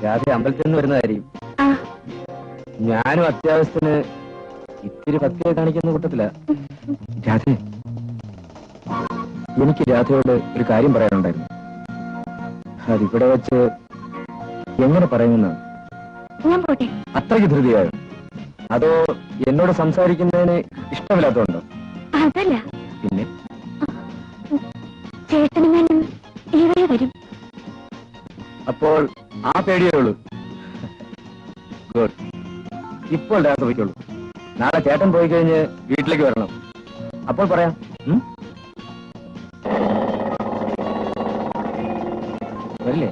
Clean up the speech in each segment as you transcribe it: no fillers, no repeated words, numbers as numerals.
രാധ അമ്പലത്തിൽ നിന്ന് വരുന്നതായിരിക്കും. ഞാനും അത്യാവശ്യത്തിന് ഇത്തിരി ഭക്തിയെ കാണിക്കുന്ന കൂട്ടത്തില. രാധ, എനിക്ക് രാധയോട് ഒരു കാര്യം പറയാനുണ്ടായിരുന്നു. അതിവിടെ വെച്ച് എങ്ങനെ പറയുമെന്നാണ്. അത്രയ്ക്ക് ധൃതിയായോ? അതോ എന്നോട് സംസാരിക്കുന്നതിന് ഇഷ്ടമില്ലാത്തതുണ്ടോ? അതല്ല, പിന്നെ ചേട്ടനും വരും. അപ്പോൾ ആ പേടിയേ ഉള്ളൂ. ഗുഡ്. ഇപ്പോൾ രാധ പോയിക്കോളൂ. നാളെ ചേട്ടൻ പോയി കഴിഞ്ഞ് വീട്ടിലേക്ക് വരണം. അപ്പോൾ പറയാം. വരില്ലേ?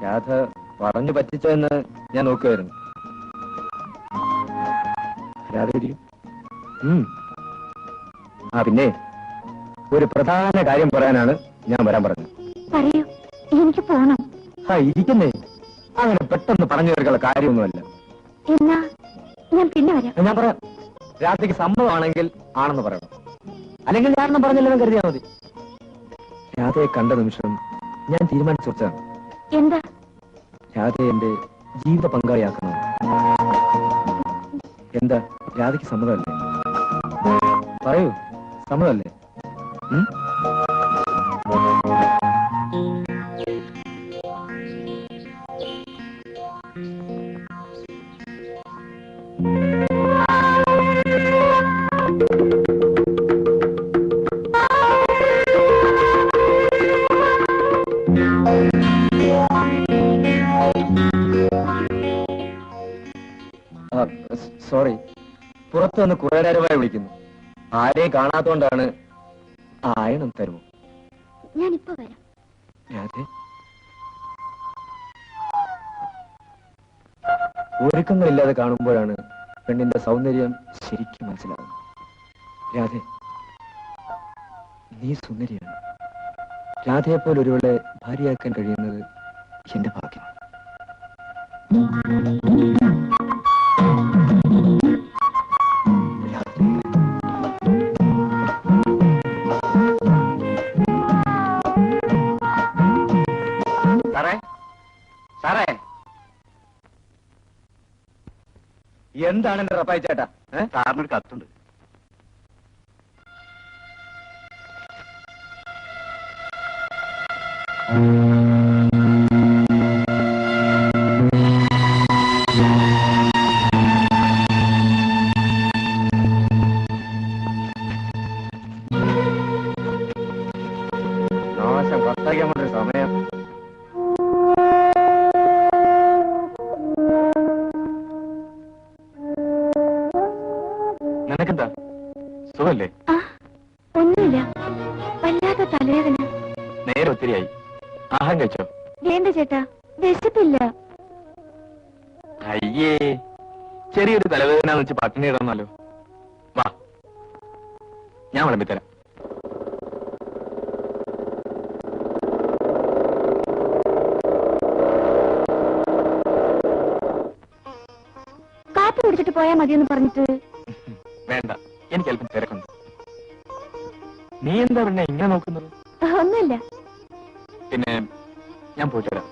രാധ പറഞ്ഞു പറ്റിച്ചെന്ന് ഞാൻ നോക്കുമായിരുന്നു. രാധ പിന്നെ ഒരു പ്രധാന കാര്യം പറയാനാണ് ഞാൻ വരാൻ പറഞ്ഞത്. പറയൂ, എനിക്ക് പോണം. ഇരിക്കുന്നേ, അങ്ങനെ പെട്ടെന്ന് പറഞ്ഞു തീർക്കുള്ള കാര്യമൊന്നുമല്ല. എന്നാ ഞാൻ പിന്നെ വരാം. ഞാൻ പറയാം. രാധയ്ക്ക് സമ്മതമാണെങ്കിൽ ആണെന്ന് പറയണം, അല്ലെങ്കിൽ കാരണം പറഞ്ഞില്ലെന്ന് കരുതിയാൽ മതി. രാധയെ കണ്ട നിമിഷം ഞാൻ തീരുമാനിച്ചു വെച്ചാണ്. എന്താ? രാധയെ എന്റെ ജീവിത പങ്കാളിയാക്കണം. എന്താ, രാധയ്ക്ക് സമ്മതമല്ലേ? പറയൂ, സമ്മതമല്ലേ? സോറി, പുറത്തു വന്ന് കുറെ നേരമായി വിളിക്കുന്നു. ആരെയും കാണാത്തോണ്ടാണ്. ആയണം തരുമോ? ഞാനിപ്പോ വരാം. രാധേ, ഒരുക്കങ്ങളില്ലാതെ കാണുമ്പോഴാണ് പെണ്ണിന്റെ സൗന്ദര്യം ശരിക്കും മനസ്സിലാകുന്നത്. രാധേ, നീ സുന്ദരിയാണ്. രാധയെപ്പോലെ ഒരുവളെ ഭാര്യയാക്കാൻ കഴിയുന്നത് എന്റെ ഭാഗ്യമാണ്. സാറേ, എന്താണ് എന്റെ റപ്പായി ചേട്ടാ? സാറിനൊരു കത്തുണ്ട്. നാശം, കത്തയ്ക്കാൻ കൊണ്ടൊരു സമയം. നിനക്കെന്താ, സുഖല്ലേ? ഒന്നുമില്ല, വല്ലാത്ത തലവേദന. നേരെ ഒത്തിരിയായി. ആഹാരം കഴിച്ചോ? വേണ്ട ചേട്ടാ, വിശപ്പില്ല. അയ്യേ, ചെറിയൊരു തലവേദന വെച്ച് പട്ടിണി ഇടണമല്ലോ. വാ, ഞാൻ വിളമ്പിത്തരാം. കാപ്പി കുടിച്ചിട്ട് പോയാൽ മതിയെന്ന് പറഞ്ഞിട്ട്. വേണ്ട, എനിക്ക് അല്പം തിരക്കുണ്ട്. നീ എന്താ പിന്നെ ഇങ്ങനെ നോക്കുന്നത്? ഒന്നുമില്ല. പിന്നെ ഞാൻ പോയിട്ട് വരാം.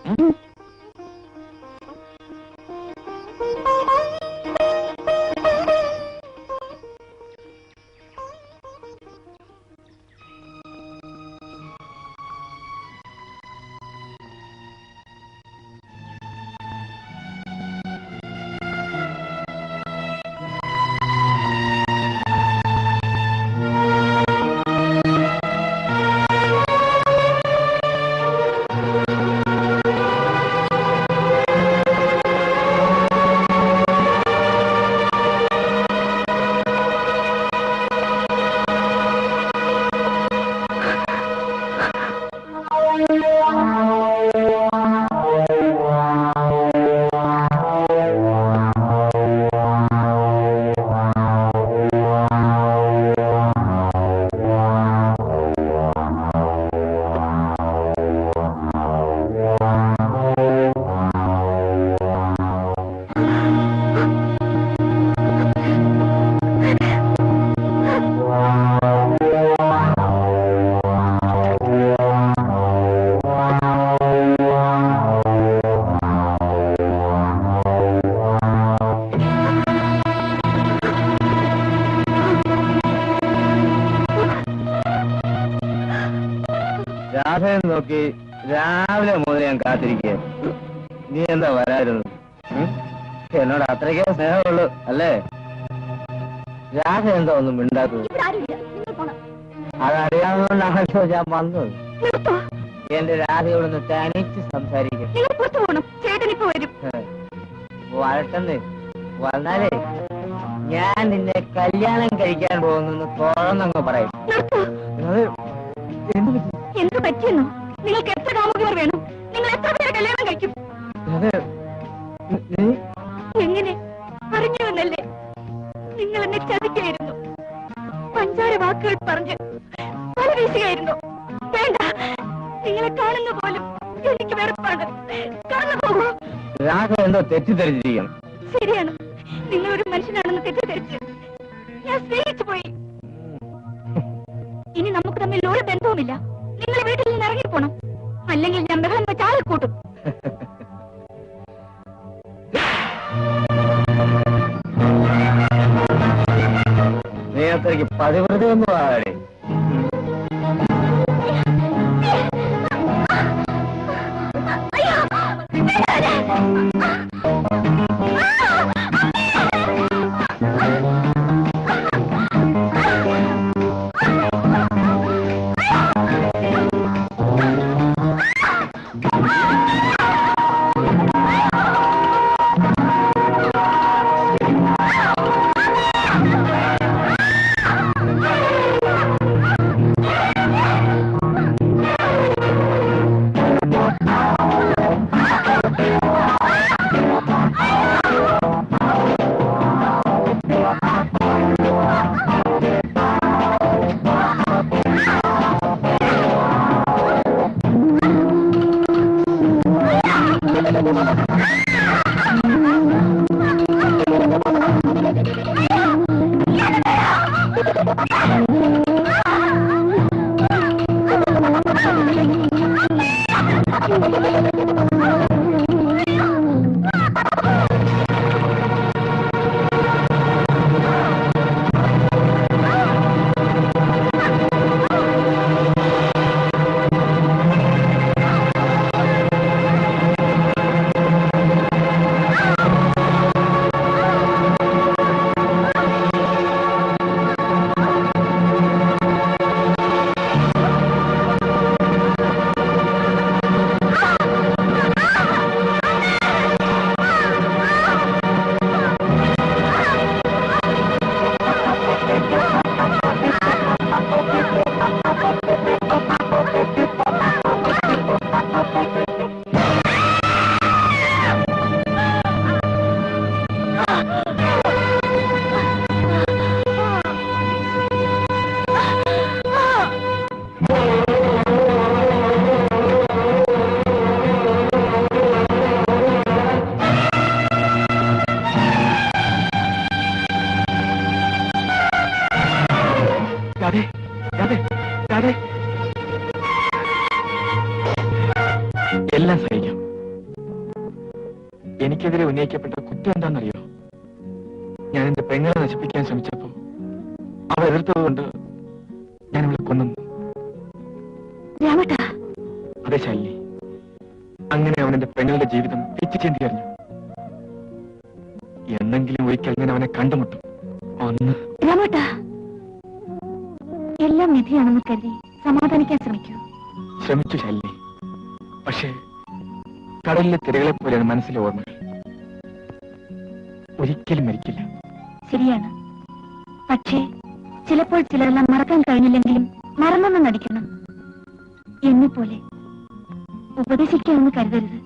സമയം നോക്കി രാവിലെ മുതൽ ഞാൻ കാത്തിരിക്കുക. നീ എന്താ വരായിരുന്നു? എന്നോട് അത്രയ്ക്കേ സ്നേഹമുള്ളൂ അല്ലേ? രാധ എന്താ ഒന്നും മിണ്ടാത്തത്? അതറിയാവുന്നതുകൊണ്ടാണല്ലോ ഞാൻ വന്നത്. എന്റെ രാധയോടൊന്ന് തനിച്ച് സംസാരിക്കും. വരട്ടെന്ന് വന്നാലേ ഞാൻ നിന്നെ കല്യാണം കഴിക്കാൻ പോകുന്നു തുറന്നങ്ങ് പറയും. എന്ത് പറ്റിയെന്നോ? നിങ്ങൾക്ക് എത്ര കാമുകർ വേണം? നിങ്ങൾ എത്ര പേരെ കല്യാണം കഴിക്കും? എങ്ങനെ അറിഞ്ഞു എന്നല്ലേ? നിങ്ങൾ എന്നെ ചതിക്കായിരുന്നു. പഞ്ചാര വാക്കുകൾ പറഞ്ഞ് പല വീശുകയായിരുന്നു. വേണ്ട, നിങ്ങളെ കാണുന്ന പോലും എനിക്ക് വെറുപ്പാണ്. കടന്നു പോകൂ. രാഘ എന്തോ തെറ്റിദ്ധരിച്ചിരിക്കണം. ശരിയാണ്, നിങ്ങളൊരു മനുഷ്യനാണെന്ന് തെറ്റിദ്ധരിച്ച് ഞാൻ സ്നേഹിച്ചു പോയി. ഇനി നമുക്ക് തമ്മിൽ ഒരു ബന്ധവുമില്ല. നിങ്ങൾ വീട്ടിൽ നിന്ന് ഇറങ്ങിപ്പോണം, അല്ലെങ്കിൽ ഞാൻ ബഹളം വെച്ച് ആളെ കൂട്ടും. നീ അത്രയ്ക്ക് പതിവ്രതയൊന്നും ആകെ. എല്ലാം സഹിക്കാം. എനിക്കെതിരെ ഉന്നയിക്കപ്പെട്ട കുറ്റം എന്താണെന്നറിയോ? ഞാൻ എന്റെ പെങ്ങളെ നശിപ്പിക്കാൻ ശ്രമിച്ചപ്പോ അവ എതിർത്തതുകൊണ്ട് ഞാൻ അവളെ കൊന്നു. അതെ ശാലിനി, അങ്ങനെ അവൻ എന്റെ പെങ്ങളുടെ ജീവിതം പിച്ചിച്ചേന്തി അറിഞ്ഞു. എന്നെങ്കിലും ഒരിക്കൽ ഞാൻ അവനെ കണ്ടുമുട്ടും. ഒന്ന് എല്ലാം വിധിയാണെന്ന് കരുതി സമാധാനിക്കാൻ ശ്രമിക്കൂ. ശ്രമിച്ചു ശാലിനി, പക്ഷേ കടലിലെ തിരകളെ പോലെയാണ് മനസ്സിലെ ഓർമ്മകൾ. ഒരിക്കലും മരിക്കില്ല. ശരിയാണ്, പക്ഷേ ചിലപ്പോൾ ചിലരെല്ലാം മറക്കാൻ കഴിഞ്ഞില്ലെങ്കിലും മറന്നൊന്നും നടിക്കണം. എന്നെപ്പോലെ ഉപദേശിക്കാമെന്ന് കരുതരുത്.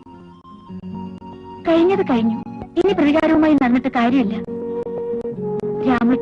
കഴിഞ്ഞത് കഴിഞ്ഞു, ഇനി പ്രതികാരവുമായി നടന്നിട്ട് കാര്യമില്ല. രാമ